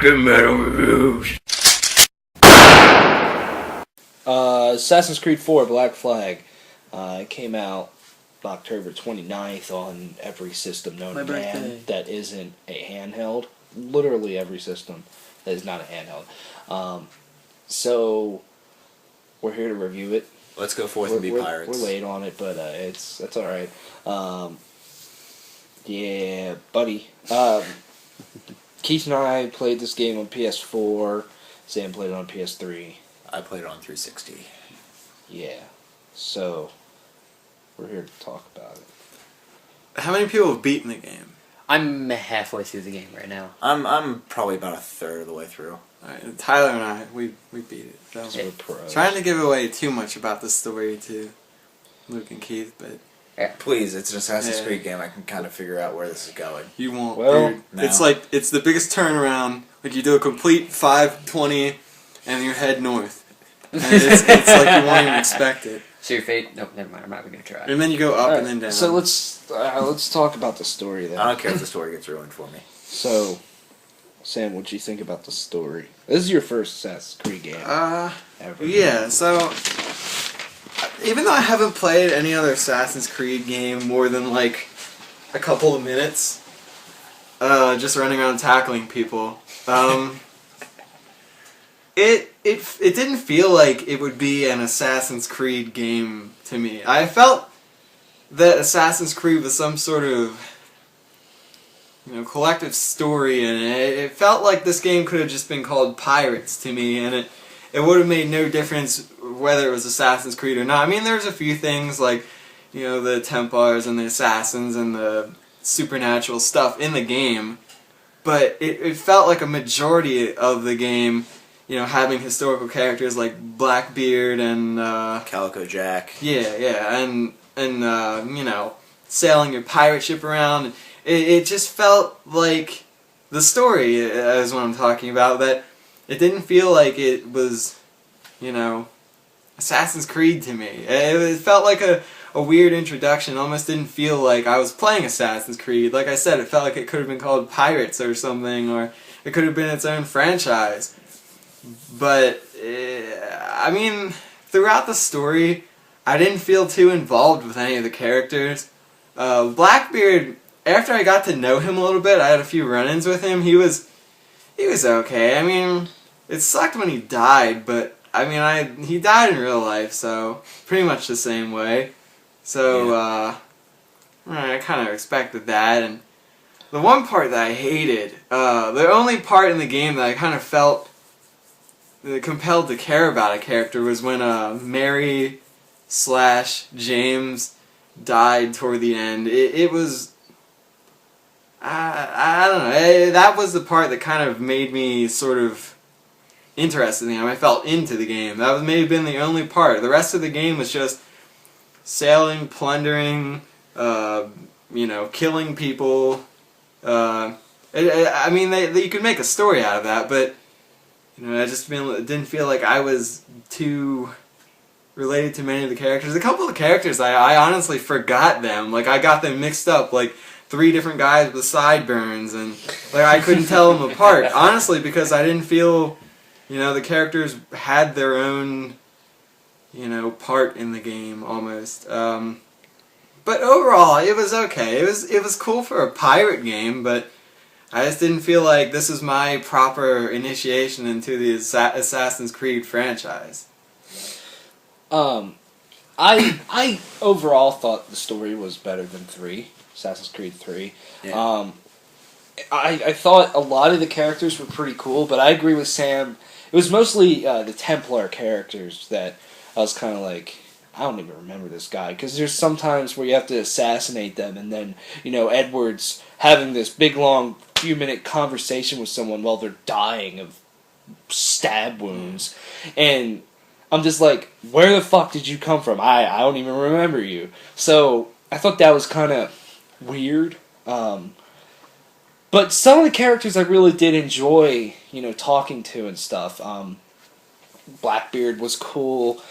American Metal Reviews. Assassin's Creed 4 Black Flag came out October 29th on every system known to man that isn't a handheld. Literally every system that is not a handheld. So we're here to review it. Let's go forth and be pirates. We're late on it, but that's all right. Yeah, buddy. Keith and I played this game on PS4. Sam played it on PS3. I played it on 360. Yeah. So we're here to talk about it. How many people have beaten the game? I'm halfway through the game right now. I'm probably about a third of the way through. Right, Tyler and I, we beat it. So. We're pros. Trying to give away too much about the story to Luke and Keith, but Please, it's an Assassin's Creed game. I can kind of figure out where this is going. you won't. Well, dude. It's the biggest turnaround. Like you do a complete 520 and you head north. And it's like you won't even expect it. So your fate? Nope, never mind. I'm not even gonna try. And then you go up and then down. So let's talk about the story then. I don't care if the story gets ruined for me. So, Sam, what'd you think about the story? This is your first Assassin's Creed game ever. Yeah, so even though I haven't played any other Assassin's Creed game more than like a couple of minutes, just running around tackling people, it didn't feel like it would be an Assassin's Creed game to me. I felt that Assassin's Creed was some sort of collective story, and it felt like this game could have just been called Pirates to me, and it would have made no difference whether it was Assassin's Creed or not. I mean, there's a few things like, the Templars and the Assassins and the supernatural stuff in the game, but it felt like a majority of the game, having historical characters like Blackbeard and Calico Jack. Yeah, and sailing your pirate ship around. It just felt like the story is what I'm talking about. That it didn't feel like it was, Assassin's Creed to me. It felt like a weird introduction. It almost didn't feel like I was playing Assassin's Creed. Like I said, it felt like it could have been called Pirates or something, or it could have been its own franchise. But, throughout the story, I didn't feel too involved with any of the characters. Blackbeard, after I got to know him a little bit, I had a few run-ins with him. He was okay. I mean, it sucked when he died, but he died in real life, so pretty much the same way. So I kind of expected that. And the one part that I hated, the only part in the game that I kind of felt compelled to care about a character, was when Mary/James died toward the end. It was, I don't know, that was the part that kind of made me sort of interested in the game. I felt into the game. That was maybe been the only part. The rest of the game was just sailing, plundering, killing people. You could make a story out of that, but it didn't feel like I was too related to many of the characters. A couple of characters, I honestly forgot them. Like, I got them mixed up, like 3 different guys with sideburns, and like I couldn't tell them apart, honestly, because I didn't feel, the characters had their own, part in the game almost. But overall, it was okay. It was cool for a pirate game, but I just didn't feel like this is my proper initiation into the Assassin's Creed franchise. I overall thought the story was better than 3, Assassin's Creed 3. Yeah. I thought a lot of the characters were pretty cool, but I agree with Sam. It was mostly the Templar characters that I was kind of like, I don't even remember this guy, because there's some times where you have to assassinate them, and then, Edward's having this big, long, few-minute conversation with someone while they're dying of stab wounds, and I'm just like, where the fuck did you come from? I don't even remember you. So, I thought that was kind of weird. But some of the characters I really did enjoy, talking to and stuff. Blackbeard was cool.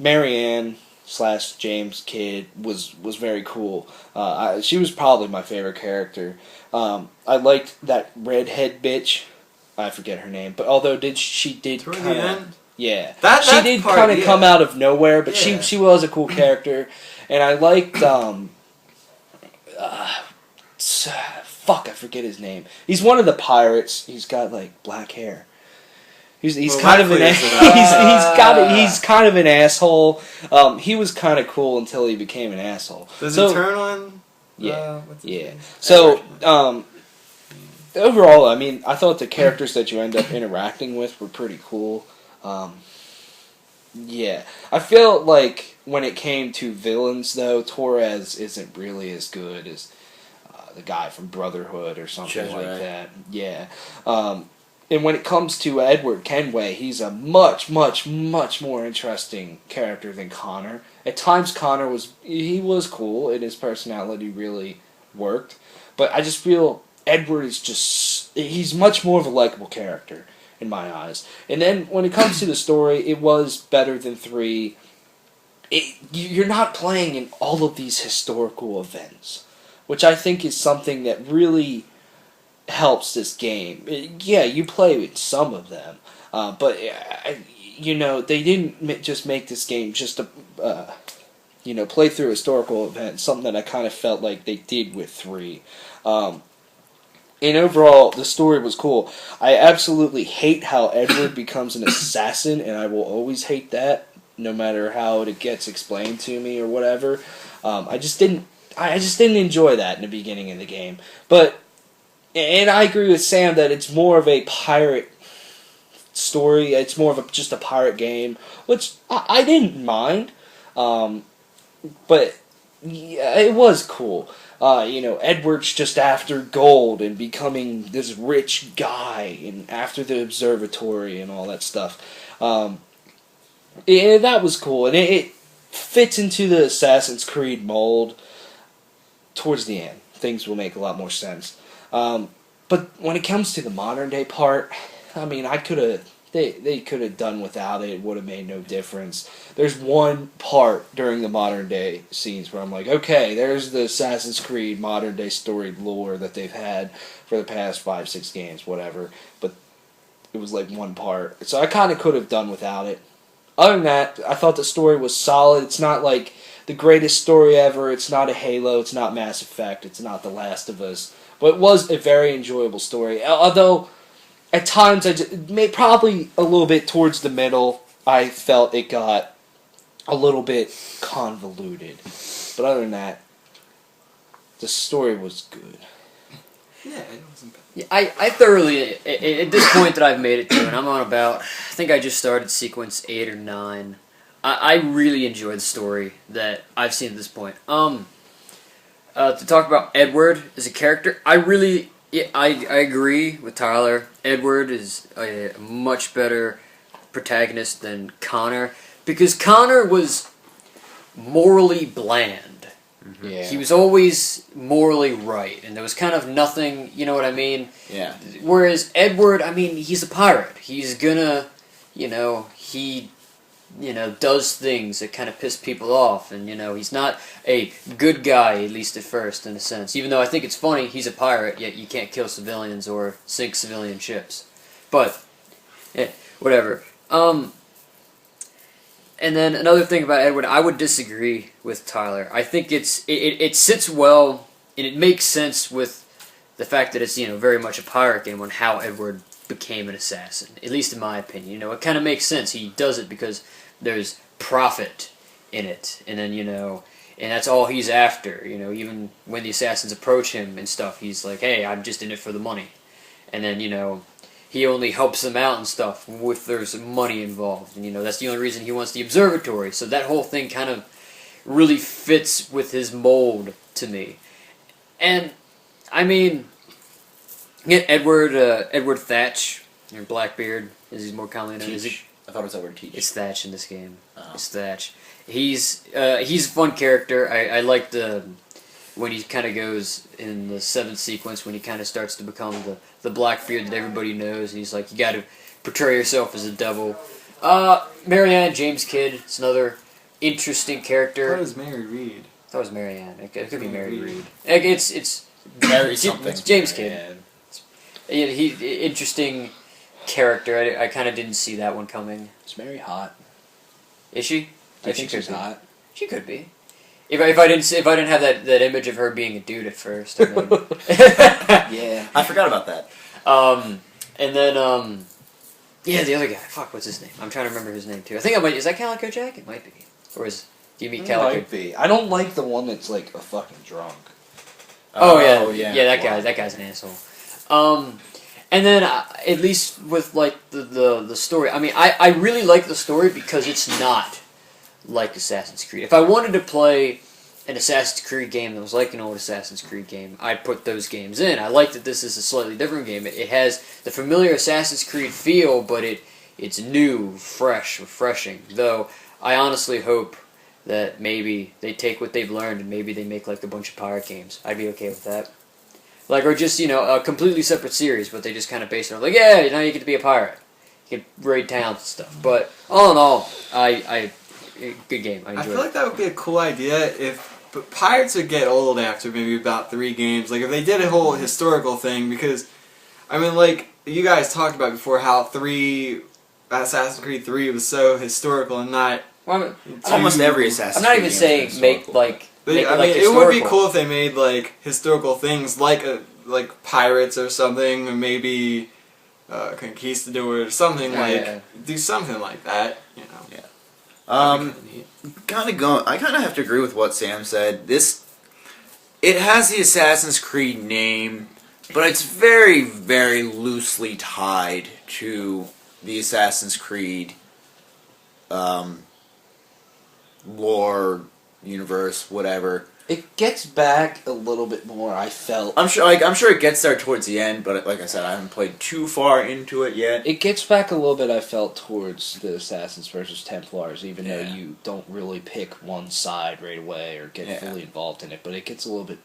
Marianne, slash James Kidd was very cool. She was probably my favorite character. I liked that redhead bitch. I forget her name, but although she did Toward the kind end? of yeah, That she did part, kind of yeah. come out of nowhere, but Yeah. she was a cool character, and I liked fuck, I forget his name. He's one of the pirates. He's got like black hair. He's Well, kind of an that clears it up. he's kind of an asshole. He was kind of cool until he became an asshole. Does So- he turn on? Yeah, what's his yeah. name? So overall, I mean, I thought the characters that you end up interacting with were pretty cool. Yeah, I feel like when it came to villains, though, Torres isn't really as good as the guy from Brotherhood or something like Cesare. that. Yeah. And when it comes to Edward Kenway, he's a much, much, much more interesting character than Connor. At times, Connor was cool, and his personality really worked. But I just feel Edward is he's much more of a likable character in my eyes. And then when it comes to the story, it was better than 3. You're not playing in all of these historical events, which I think is something that really helps this game. Yeah, you play with some of them, but they didn't just make this game just a play through historical event. Something that I kind of felt like they did with 3. And overall, the story was cool. I absolutely hate how Edward becomes an assassin, and I will always hate that, no matter how it gets explained to me or whatever. I just didn't enjoy that in the beginning of the game. And I agree with Sam that it's more of a pirate story. It's more of just a pirate game, which I didn't mind. But yeah, it was cool. Edward's just after gold and becoming this rich guy, and after the observatory and all that stuff. That was cool, and it fits into the Assassin's Creed mold. Towards the end, things will make a lot more sense. But when it comes to the modern day part, I mean, they could have done without it. It would have made no difference. There's one part during the modern day scenes where I'm like, okay, there's the Assassin's Creed modern day story lore that they've had for the past 5-6 games, whatever. But it was like one part, so I kind of could have done without it. Other than that, I thought the story was solid. It's not like the greatest story ever. It's not a Halo. It's not Mass Effect. It's not The Last of Us. But it was a very enjoyable story. Although, at times, probably a little bit towards the middle, I felt it got a little bit convoluted. But other than that, the story was good. Yeah, it wasn't bad. Yeah, I thoroughly, at this point that I've made it to, and I'm on about, I think I just started sequence 8 or 9. I really enjoyed the story that I've seen at this point. To talk about Edward as a character, I agree with Tyler. Edward is a much better protagonist than Connor, because Connor was morally bland. Yeah. He was always morally right, and there was kind of nothing, you know what I mean? Yeah. Whereas Edward, I mean, he's a pirate. He's gonna, he does things that kind of piss people off, and, he's not a good guy, at least at first, in a sense. Even though I think it's funny, he's a pirate, yet you can't kill civilians or sink civilian ships. But, whatever. And then another thing about Edward, I would disagree with Tyler. I think it sits well, and it makes sense with the fact that it's, very much a pirate game on how Edward became an assassin, at least in my opinion. It kind of makes sense. He does it because there's profit in it, and then, and that's all he's after. Even when the assassins approach him and stuff, he's like, hey, I'm just in it for the money. And then, he only helps them out and stuff if there's money involved. And, that's the only reason he wants the observatory. So that whole thing kind of really fits with his mold to me. And, I mean, Edward Thatch, or Blackbeard, as he's more commonly known. Teach. I thought it was Edward Teach. It's Thatch in this game. Oh. It's Thatch. He's a fun character. I like when he kind of goes in the 7th sequence, when he kind of starts to become the Blackbeard that everybody knows, and he's like, you got to portray yourself as a devil. Marianne James Kidd, it's another interesting That character. was Mary Reed. That was Marianne. It could be Mary Mary Reed. Like, it's Mary something. It's James Kidd. Man. Yeah, interesting character. I kind of didn't see that one coming. Is Mary hot? Is she? I think she's could be. hot. She could be. If I didn't have that image of her being a dude at first. I mean. Yeah. I forgot about that. And then yeah, the other guy. Fuck, what's his name? I'm trying to remember his name too. I think I might. Is that Calico Jack? It might be. Or do you mean It Calico? might be. I don't like the one that's like a fucking drunk. Oh yeah. That guy. That guy's an asshole. And then at least with like the story. I mean, I really like the story because it's not like Assassin's Creed. If I wanted to play an Assassin's Creed game that was like an old Assassin's Creed game, I'd put those games in. I like that this is a slightly different game. It has the familiar Assassin's Creed feel, but it's new, fresh, refreshing. Though I honestly hope that maybe they take what they've learned and maybe they make like a bunch of pirate games. I'd be okay with that. Like, or just, a completely separate series, but they just kind of base it on, like, yeah, now you get to be a pirate. You can raid towns and stuff. But all in all, good game. I I enjoyed feel like that would be a cool idea but Pirates would get old after maybe about 3 games. Like, if they did a whole historical thing, because, I mean, like, you guys talked about before how Assassin's Creed 3 was so historical and not... Well, Almost every Assassin's I'm not Creed even game saying is make, historical. like... But, make it, I like, mean, it would be historical. cool if they made, like, historical things like Pirates or something, or maybe Conquistadors or something do something like that, Yeah. That'd be kinda neat. I kind of have to agree with what Sam said. It has the Assassin's Creed name, but it's very, very loosely tied to the Assassin's Creed lore, universe, whatever. It gets back a little bit more, I felt. I'm sure it gets there towards the end, but like I said, I haven't played too far into it yet. It gets back a little bit, I felt, towards the Assassins versus Templars, even though you don't really pick one side right away or get fully involved in it, but it gets a little bit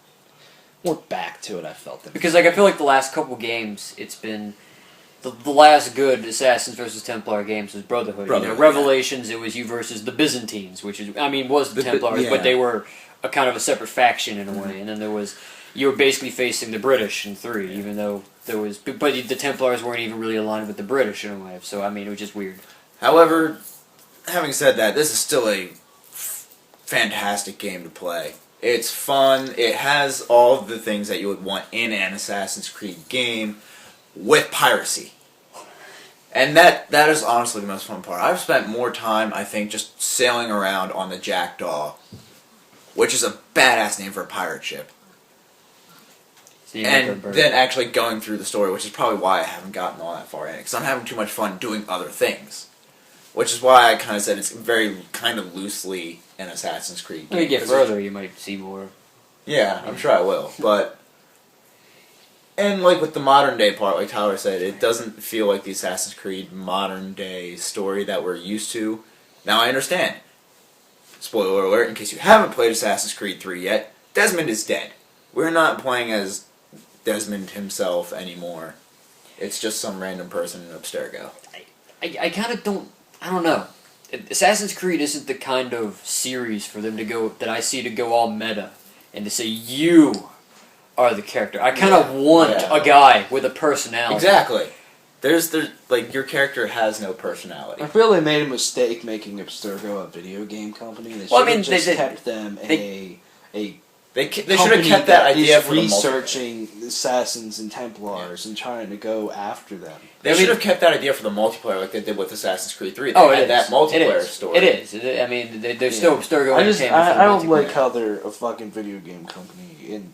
more back to it, I felt. Because, like, I feel like the last couple games, it's been... The last good Assassins versus Templar games was Brotherhood. Revelations, it was you versus the Byzantines, which was the Templars, but they were a kind of a separate faction in a way. And then you were basically facing the British in 3, even though but the Templars weren't even really aligned with the British in a way. So, I mean, it was just weird. However, having said that, this is still a fantastic game to play. It's fun. It has all of the things that you would want in an Assassin's Creed game with piracy. And that is honestly the most fun part. I've spent more time, I think, just sailing around on the Jackdaw, which is a badass name for a pirate ship. And then actually going through the story, which is probably why I haven't gotten all that far in it, because I'm having too much fun doing other things. Which is why I kind of said it's very kind of loosely an Assassin's Creed game. When you get further, you might see more. Yeah, I'm sure I will. But, and like with the modern day part, like Tyler said, it doesn't feel like the Assassin's Creed modern day story that we're used to. Now I understand. Spoiler alert, in case you haven't played Assassin's Creed 3 yet, Desmond is dead. We're not playing as Desmond himself anymore. It's just some random person in Abstergo. I kind of don't... I don't know. Assassin's Creed isn't the kind of series for them to go... that I see to go all meta and to say, you are the character. I kind of want a guy with a personality. Exactly. There's like, your character has no personality. I feel they made a mistake making Abstergo a video game company. They should have kept them a They should have kept that idea for the researching Assassins and Templars and trying to go after them. They should have kept that idea for the multiplayer like they did with Assassin's Creed 3. They had that multiplayer story. It is. I mean, they're still Abstergo. I don't like how they're a fucking video game company in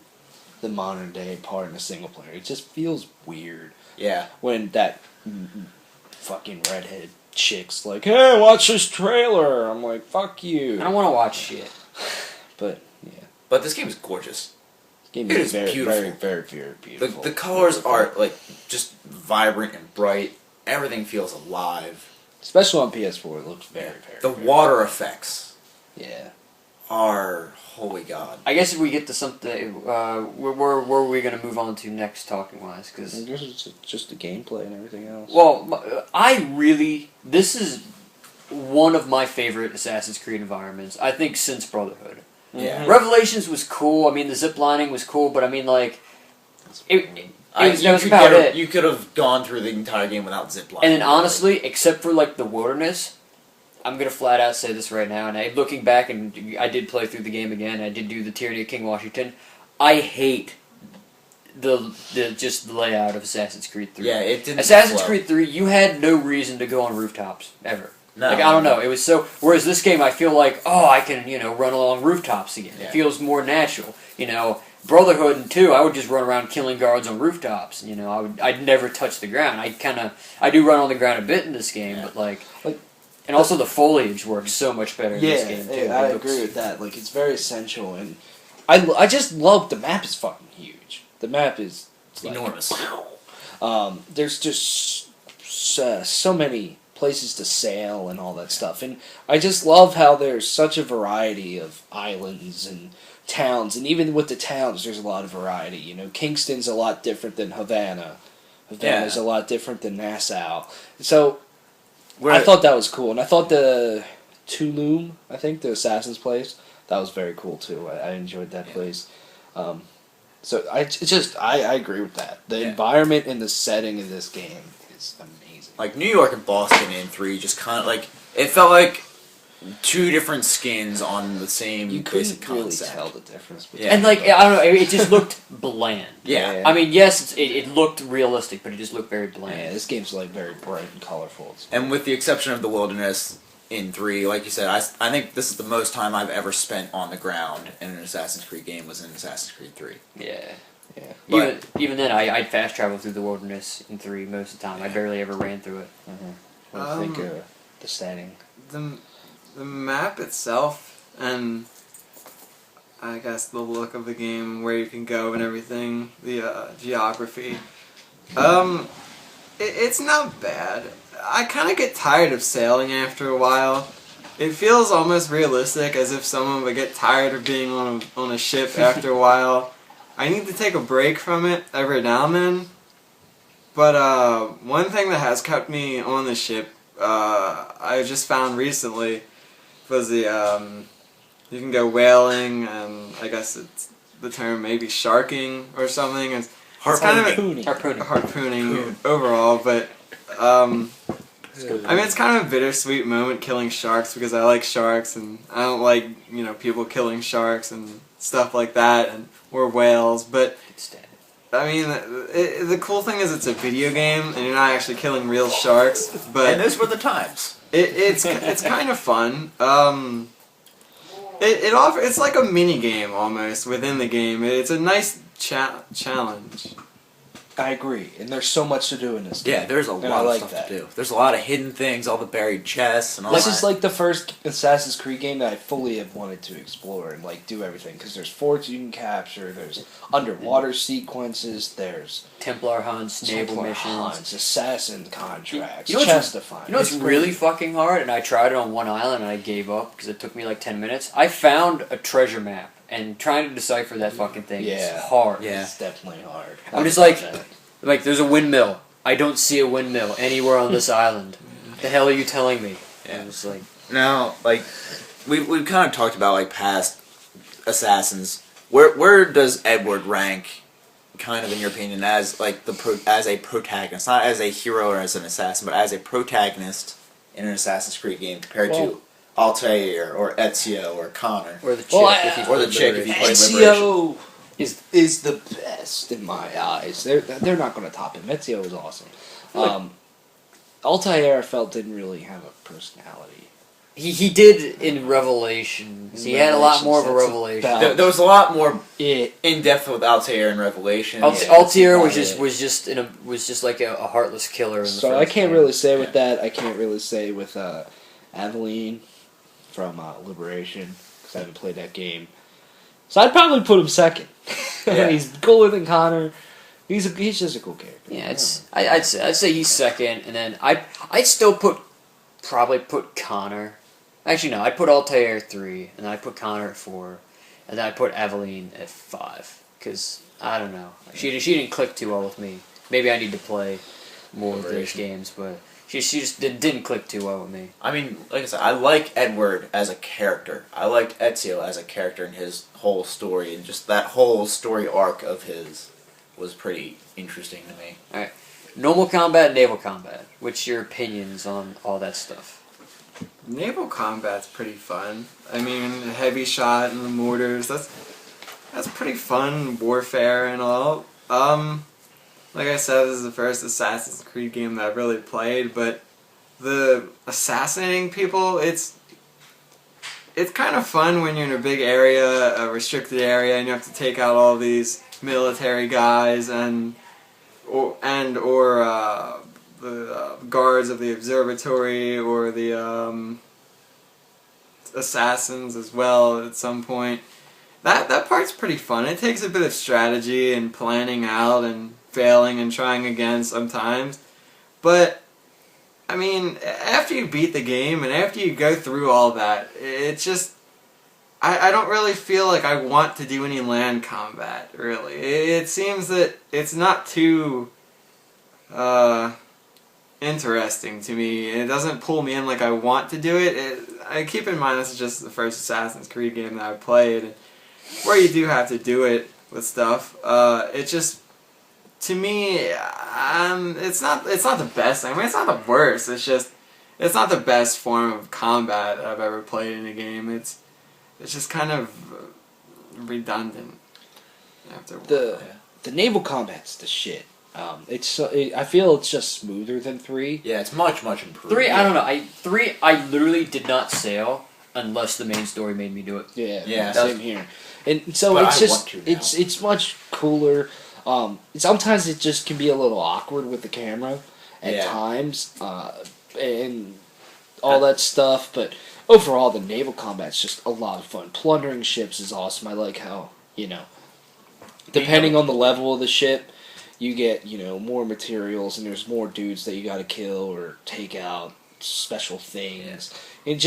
the modern day part in a single player. It just feels weird. Yeah. When that fucking redhead chick's like, hey, watch this trailer. I'm like, fuck you. I don't want to watch shit. But, yeah. But this game is gorgeous. This game is very, beautiful. very, very, very beautiful. The colors are, like, just vibrant and bright. Everything feels alive. Especially on PS4, it looks very, very The water effects are, holy god. I guess if we get to something, where are we going to move on to next, talking-wise? Cause, It's just the gameplay and everything else. well, this is one of my favorite Assassin's Creed environments. I think since Brotherhood. Yeah. Revelations was cool. I mean, the zip lining was cool, but I mean, like, that was you about it. You could have gone through the entire game without zipline. And then honestly, except for like the wilderness, I'm gonna flat out say this right now. And looking back, and I did play through the game again. I did do the Tyranny of King Washington. I hate the just the layout of Assassin's Creed 3. Yeah, it didn't. Assassin's flow. Creed 3, you had no reason to go on rooftops ever. No. Like, I don't know. It was so. Whereas this game, I feel like, oh, I can run along rooftops again. Yeah. It feels more natural. Brotherhood and 2, I would just run around killing guards on rooftops. I'd never touch the ground. I do run on the ground a bit in this game, but like, and also the foliage works so much better in this game too. I agree with that. Like, it's very essential, and I just love the map is fucking huge. The map is like, Enormous. There's just so many places to sail and all that stuff, and I just love how there's such a variety of islands and towns, and even with the towns, there's a lot of variety. Kingston's a lot different than Havana. Havana's a lot different than Nassau. So I thought that was cool, and I thought the Tulum, I think the Assassin's place, that was very cool too. I enjoyed that place. So I agree with that. The environment and the setting of this game is amazing. Like New York and Boston in 3, just kind of like it felt like two different skins on the same You basic couldn't really concept. tell the difference between Yeah. And like, I don't know, it just looked bland. Yeah. I mean, yes, it looked realistic, but it just looked very bland. Yeah, this game's like very bright and colorful. And with the exception of the wilderness in 3, like you said, I think this is the most time I've ever spent on the ground in an Assassin's Creed game was in Assassin's Creed 3. Yeah. But- Even then, I'd fast travel through the wilderness in 3 most of the time. I barely ever ran through it. I think the setting. The map itself and I guess the look of the game, where you can go and everything, the geography. It's not bad. I kind of get tired of sailing after a while. It feels almost realistic, as if someone would get tired of being on a ship after a while. I need to take a break from it every now and then. But one thing that has kept me on the ship, I just found recently, was the you can go whaling, and I guess it's the term maybe sharking or something. It's kind of harpooning overall, but I mean, it's kind of a bittersweet moment killing sharks, because I like sharks and I don't like people killing sharks and stuff like that, or whales. But I mean, the cool thing is it's a video game and you're not actually killing real sharks. But And those were the times. it's kind of fun. It's like a mini game almost within the game. It's a nice challenge. I agree, and there's so much to do in this game. Yeah, there's a And I lot of like stuff that. to do. There's a lot of hidden things, all the buried chests, and all This that. is like the first Assassin's Creed game that I fully have wanted to explore and like do everything, because there's forts you can capture, there's underwater sequences, there's Templar hunts, naval Templar missions. hunts, assassin contracts, You know what's- chest to find. You know what's It's really crazy. fucking hard? And I tried it on one island and I gave up because it took me like 10 minutes. I found a treasure map, and trying to decipher that fucking thing is hard. Yeah. It's definitely hard. I'm just like, there's a windmill. I don't see a windmill anywhere on this island. The hell are you telling me? Yeah. I was like, Now, like, we've kind of talked about, like, past Assassins. Where does Edward rank, kind of in your opinion, as, like, as a protagonist? Not as a hero or as an assassin, but as a protagonist in an Assassin's Creed game compared to Altair or Ezio or Connor. or the chick Well, if you or the played chick if you Liberation. played Ezio Is- is the best in my eyes. They're not going to top him. Ezio is awesome. Altair I felt didn't really have a personality. He did in Revelations. He had a lot more of a Revelations, revelation. that's There was a lot more It in depth with Altair and Revelation. Altair was that's just about was just like a heartless killer. In the So I first can't game. really say with that. I can't really say with Aveline from Liberation, because I haven't played that game. So I'd probably put him second. Yeah. He's cooler than Connor. He's just a cool character. Yeah, I'd say he's second, and then I'd still probably put Connor. Actually, no, I'd put Altair at 3, and then I'd put Connor at 4, and then I'd put Aveline at 5. Because I don't know, she didn't click too well with me. Maybe I need to play more of those Liberation. games, but She just didn't click too well with me. I mean, like I said, I like Edward as a character. I liked Ezio as a character and his whole story, and just that whole story arc of his was pretty interesting to me. Normal combat, naval combat. What's your opinions on all that stuff? Naval combat's pretty fun. I mean, heavy shot and the mortars, that's pretty fun warfare and all. Like I said, this is the first Assassin's Creed game that I've really played, but the assassinating people, it's kind of fun when you're in a big area, a restricted area, and you have to take out all these military guys or the guards of the observatory or the assassins as well at some point. That part's pretty fun. It takes a bit of strategy and planning out and failing and trying again sometimes. But, I mean, after you beat the game and after you go through all that, it's just... I don't really feel like I want to do any land combat, really. It seems that it's not too interesting to me. It doesn't pull me in like I want to do it. I keep in mind this is just the first Assassin's Creed game that I've played, where you do have to do it with stuff. It just, to me, it's not the best. I mean, it's not the worst. It's just, it's not the best form of combat I've ever played in a game. It's just kind of redundant after a while. The naval combat's the shit. I feel it's just smoother than 3. Yeah, it's much improved. 3, I don't know. 3, I literally did not sail unless the main story made me do it. Yeah, same here. And so But it's I just want to now. it's much cooler. Sometimes it just can be a little awkward with the camera at times, and all that stuff. But overall, the naval combat's just a lot of fun. Plundering ships is awesome. I like how, depending on the level of the ship, you get, more materials and there's more dudes that you gotta kill or take out, special things. It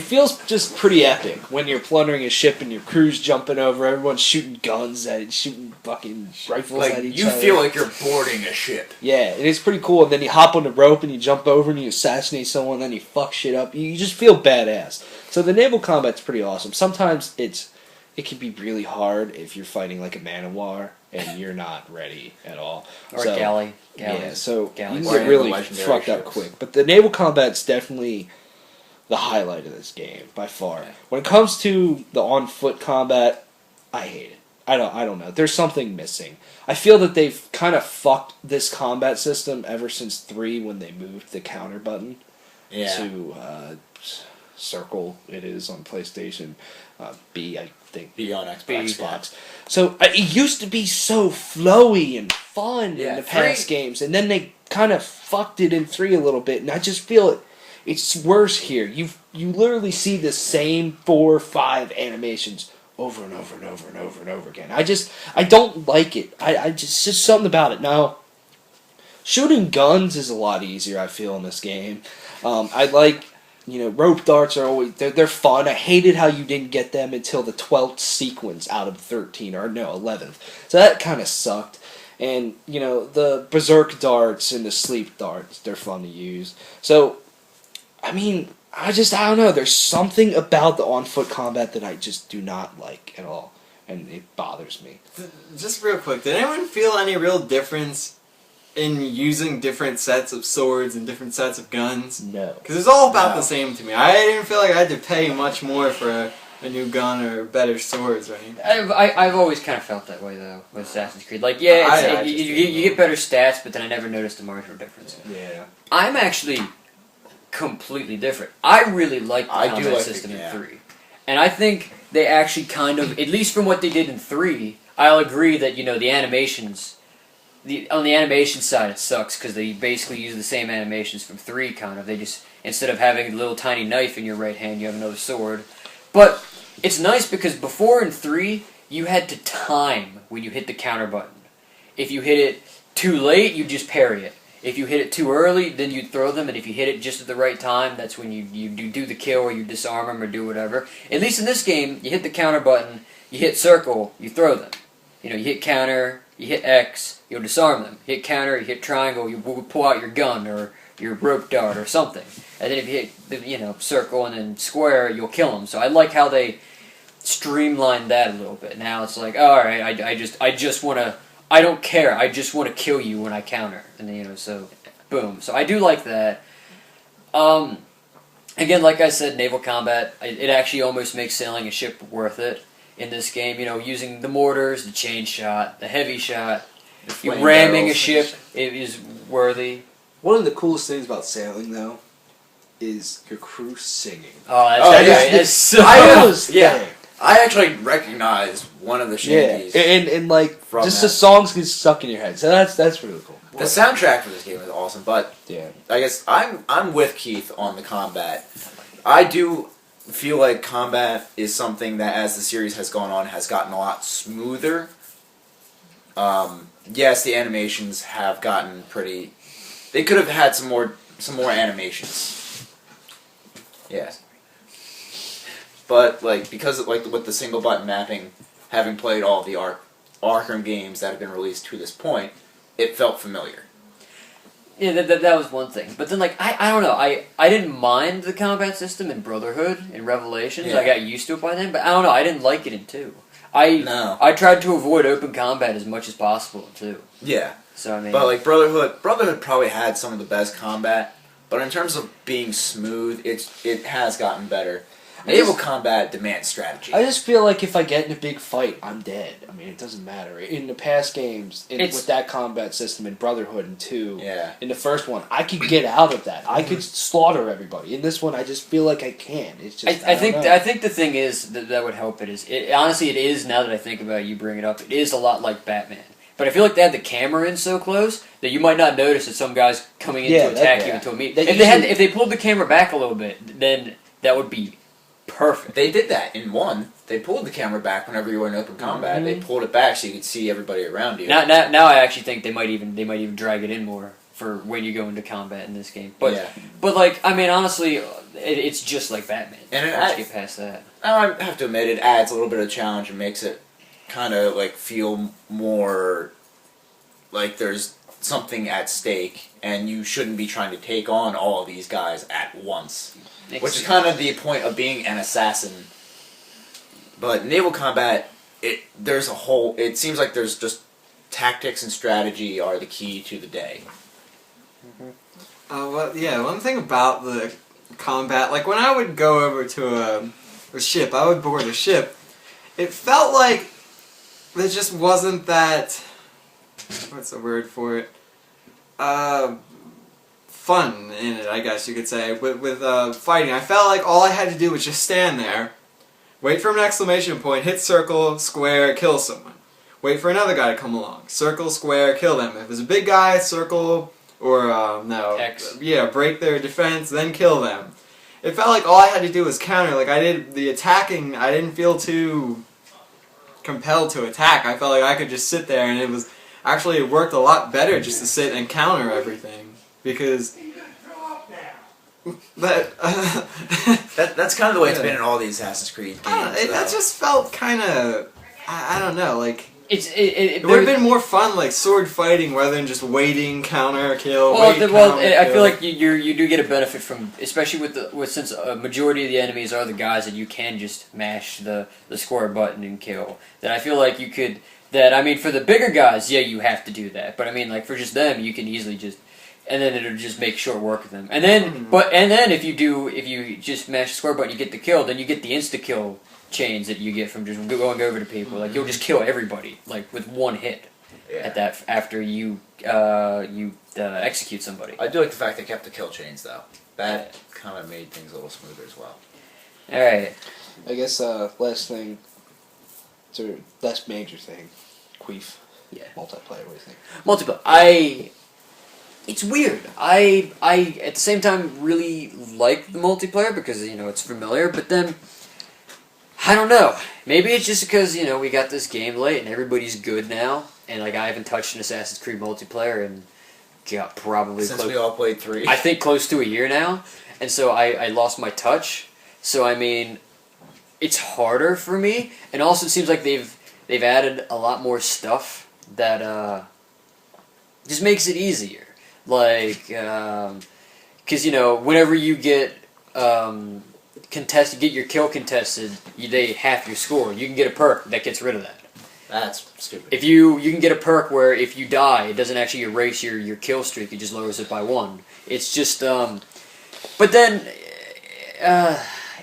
feels just pretty epic when you're plundering a ship and your crew's jumping over, everyone's shooting guns at it, shooting fucking rifles Like, at each you other. feel like you're boarding a ship. Yeah, and it's pretty cool. And then you hop on the rope and you jump over and you assassinate someone, and then you fuck shit up. You just feel badass. So the naval combat's pretty awesome. Sometimes it can be really hard if you're fighting like a man of war and you're not ready at all. Or a galley. Yeah, so Galleys. you can get really Legendary fucked up ships. quick. But the naval combat's definitely the highlight of this game by far. Yeah. When it comes to the on foot combat, I hate it. I don't know. There's something missing. I feel that they've kind of fucked this combat system ever since 3 when they moved the counter button to circle. It is on PlayStation. B, I think. Be on Xbox. So it used to be so flowy and fun in the past games, and then they kind of fucked it in 3 a little bit, and I just feel it's worse here. You literally see the same 4 or 5 animations over and over and over and over and over again. I don't like it. It's just something about it. Now, shooting guns is a lot easier, I feel, in this game. I like, rope darts are always, they're fun. I hated how you didn't get them until the 12th sequence out of 13, or no, 11th. So that kind of sucked. And, the berserk darts and the sleep darts, they're fun to use. So, I mean, I don't know. There's something about the on-foot combat that I just do not like at all, and it bothers me. Just real quick, did anyone feel any real difference in using different sets of swords and different sets of guns? No. Because it's all about the same to me. I didn't feel like I had to pay much more for a new gun or better swords or anything. I've always kind of felt that way, though, with Assassin's Creed. Like, yeah, you get better stats, but then I never noticed a marginal difference. Yeah. I'm actually completely different. I really like the combat like system it, in 3. And I think they actually kind of, at least from what they did in 3, I'll agree that, the animations, on the animation side it sucks because they basically use the same animations from 3, kind of. They just, instead of having a little tiny knife in your right hand, you have another sword. But it's nice because before in 3, you had to time when you hit the counter button. If you hit it too late, you just parry it. If you hit it too early, then you throw them, and if you hit it just at the right time, that's when you do the kill or you disarm them or do whatever. At least in this game, you hit the counter button, you hit circle, you throw them. You hit counter, You hit X, you'll disarm them. Hit counter, you hit triangle, you pull out your gun or your rope dart or something. And then if you hit circle and then square, you'll kill them. So I like how they streamlined that a little bit. Now it's like, all right, I just want to. I don't care. I just want to kill you when I counter, and then, so boom. So I do like that. Again, like I said, naval combat. It actually almost makes sailing a ship worth it in this game. Using the mortars, the chain shot, the heavy shot, flame ramming a barrels. ship. It is worthy. One of the coolest things about sailing, though, is your crew singing. Oh, Oh, that's, yeah. that's so. Yeah. I actually recognized one of the shanties. And like From just that. the songs get stuck in your head, so that's really cool. The soundtrack for this game is awesome, but Yeah. I guess I'm with Keith on the combat. I do feel like combat is something that, as the series has gone on, has gotten a lot smoother. Yes, the animations have gotten pretty. They could have had some more animations. Yes. But because of, with the single button mapping, having played all the Arkham games that have been released to this point, it felt familiar. Yeah, that was one thing. But then, I don't know. I didn't mind the combat system in Brotherhood and Revelations. Yeah. I got used to it by then. But I don't know. I didn't like it in 2. I tried to avoid open combat as much as possible in 2. Yeah. So, I mean... But Brotherhood probably had some of the best combat. But in terms of being smooth, it has gotten better. Naval combat demands strategy. I just feel like if I get in a big fight, I'm dead. I mean, it doesn't matter. In the past games, with that combat system in Brotherhood and 2, in the first one, I could get out of that. I could slaughter everybody. In this one, I just feel like I can't. It's just I think the thing is that would help it is honestly it is, now that I think about it, you bring it up, it is a lot like Batman. But I feel like they had the camera in so close that you might not notice that some guy's coming in to attack you until immediately. If they pulled the camera back a little bit, then that would be perfect. They did that in 1. They pulled the camera back whenever you were in open combat. They pulled it back so you could see everybody around you. Now I actually think they might even drag it in more for when you go into combat in this game. But I mean, honestly, it's just like Batman. And once you get past that, I have to admit, it adds a little bit of challenge and makes it kind of feel more like there's something at stake, and you shouldn't be trying to take on all of these guys at once. Which is kind of the point of being an assassin. But naval combat, it seems like there's just tactics and strategy are the key to the day. One thing about the combat, when I would go over to a ship, I would board a ship, it felt like there just wasn't that, what's the word for it, fun in it, I guess you could say, with fighting. I felt like all I had to do was just stand there, wait for an exclamation point, hit circle, square, kill someone. Wait for another guy to come along. Circle, square, kill them. If it's a big guy, circle, or X. Break their defense, then kill them. It felt like all I had to do was counter. I did the attacking, I didn't feel too compelled to attack. I felt like I could just sit there, and it worked a lot better just to sit and counter everything. Because that's kind of the way it's been in all the Assassin's Creed games. That just felt kind of, I don't know, it would have been more fun, sword fighting, rather than just waiting, counter, kill. I feel like you do get a benefit from, especially since a majority of the enemies are the guys that you can just mash the square button and kill. That I feel like you could. That I mean, for the bigger guys, you have to do that. But I mean, for just them, you can easily just. And then it'll just make short work of them. And then, if you just mash the square button, you get the kill. Then you get the insta kill chains that you get from just going over to people. You'll just kill everybody with one hit. At that after you execute somebody. I do like the fact they kept the kill chains though. That kind of made things a little smoother as well. All right. I guess last major thing, Queef. Yeah. Multiplayer. What do you think? Multiplayer. It's weird. I at the same time really like the multiplayer because it's familiar, but then I don't know. Maybe it's just because we got this game late and everybody's good now, and I haven't touched an Assassin's Creed multiplayer in probably since we all played 3. I think close to a year now, and so I lost my touch. So I mean, it's harder for me, and also it seems like they've added a lot more stuff that just makes it easier. Like, because whenever you get get your kill contested, they half your score. You can get a perk that gets rid of that. That's stupid. If you can get a perk where if you die, it doesn't actually erase your kill streak. It just lowers it by 1. It's just but then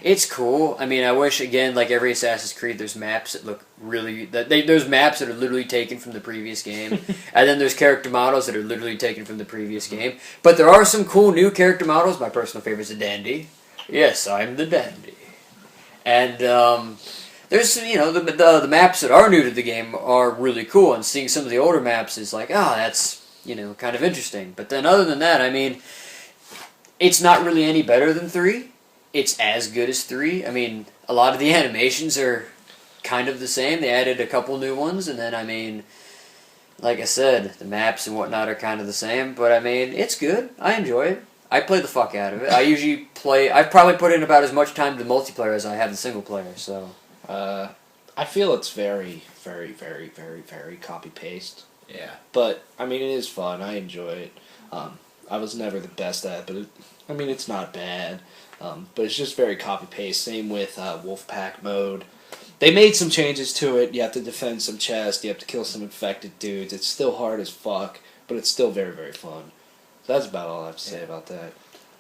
it's cool. I mean, I wish again, like every Assassin's Creed, there's maps that look really there's maps that are literally taken from the previous game, and then there's character models that are literally taken from the previous game. But there are some cool new character models. My personal favorite is the Dandy. Yes, I'm the Dandy, and there's the maps that are new to the game are really cool, and seeing some of the older maps is like, that's kind of interesting. But then other than that, I mean, it's not really any better than 3. It's as good as 3. I mean, a lot of the animations are kind of the same. They added a couple new ones, and then, I mean, like I said, the maps and whatnot are kind of the same. But, I mean, it's good. I enjoy it. I play the fuck out of it. I've probably put in about as much time to multiplayer as I have the single player, so. I feel it's very, very, very, very, very copy-paste. Yeah. But, I mean, it is fun. I enjoy it. I was never the best at it, but it's not bad. But it's just very copy-paste. Same with Wolfpack mode. They made some changes to it. You have to defend some chests. You have to kill some infected dudes. It's still hard as fuck, but it's still very, very fun. So that's about all I have to say about that.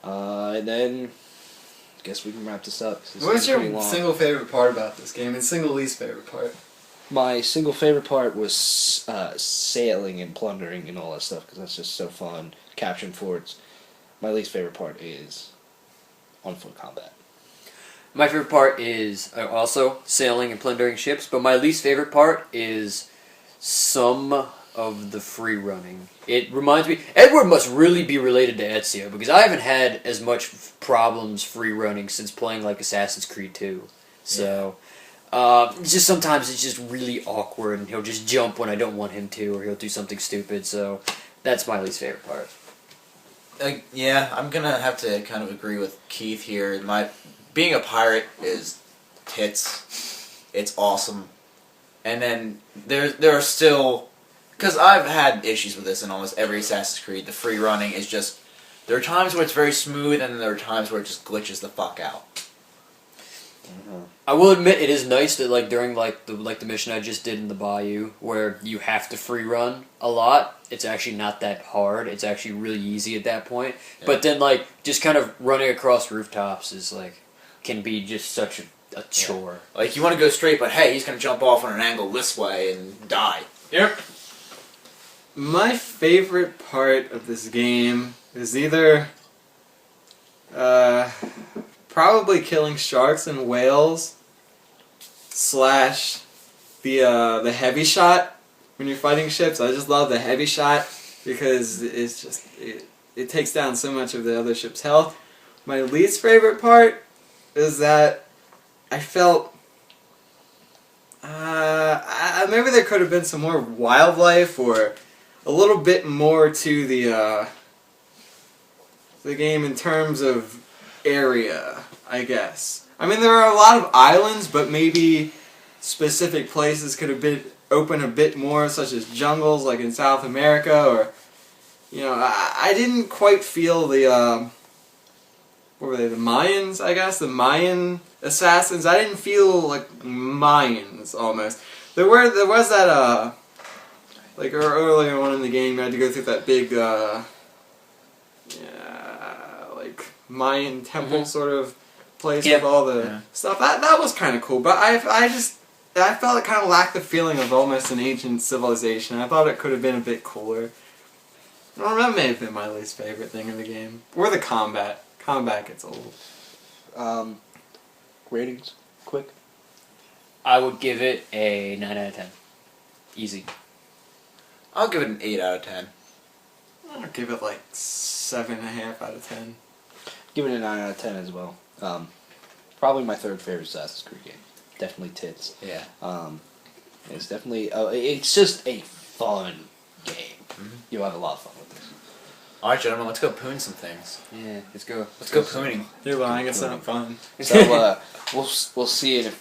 And then, I guess we can wrap this up. What's your single favorite part about this game and single least favorite part? My single favorite part was sailing and plundering and all that stuff, because that's just so fun. Capturing forts. My least favorite part is on-foot combat. My favorite part is also sailing and plundering ships, but my least favorite part is some of the free running. It reminds me, Edward must really be related to Ezio, because I haven't had as much problems free running since playing like Assassin's Creed 2. So, just sometimes it's just really awkward, and he'll just jump when I don't want him to, or he'll do something stupid, so that's my least favorite part. Yeah, I'm gonna have to kind of agree with Keith here. Being a pirate is tits. It's awesome. And then there are still, because I've had issues with this in almost every Assassin's Creed. The free running is just, there are times where it's very smooth, and then there are times where it just glitches the fuck out. I will admit it is nice that like during the mission I just did in the bayou where you have to free run a lot. It's actually not that hard. It's actually really easy at that point. Yeah. But then like just kind of running across rooftops is like can be just such a chore. Yeah. Like you want to go straight, but hey, he's gonna jump off on an angle this way and die. Yep. My favorite part of this game is either probably killing sharks and whales / the heavy shot when you're fighting ships. I just love the heavy shot because it's just it takes down so much of the other ship's health. My least favorite part is that I felt maybe there could have been some more wildlife or a little bit more to the game in terms of area, I guess. I mean, there are a lot of islands, but maybe specific places could have been open a bit more, such as jungles like in South America, or I didn't quite feel the what were they, the Mayans, I guess, the Mayan assassins. I didn't feel like Mayans almost. There was that like earlier on in the game, you had to go through that big like Mayan temple sort of place with all the stuff. That was kind of cool, but I felt it kind of lacked the feeling of almost an ancient civilization. I thought it could have been a bit cooler. I don't know, that may have been my least favorite thing in the game. Or the combat. Combat gets old. Ratings, quick. I would give it a 9 out of 10. Easy. I'll give it an 8 out of 10. I'll give it like 7.5 out of 10. Give it a 9 out of 10 as well. Probably my third favorite Assassin's Creed game. Definitely tits. Yeah. It's definitely it's just a fun game. Mm-hmm. You'll have a lot of fun with this. All right, gentlemen, let's go poon some things. Yeah, let's go. Let's go pooning. You're lying. It's not fun. So we'll see in a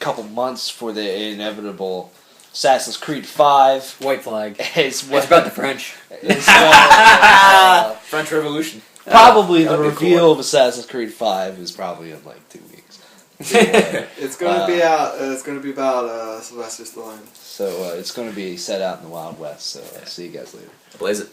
couple months for the inevitable Assassin's Creed 5 White flag. is It's about the French. French Revolution. probably the that'd be reveal cool. of Assassin's Creed 5 is probably in like 2 weeks. It's gonna be out. It's gonna be about Sylvester Stallone. So it's going to be set out in the Wild West. So see you guys later. Blaze it.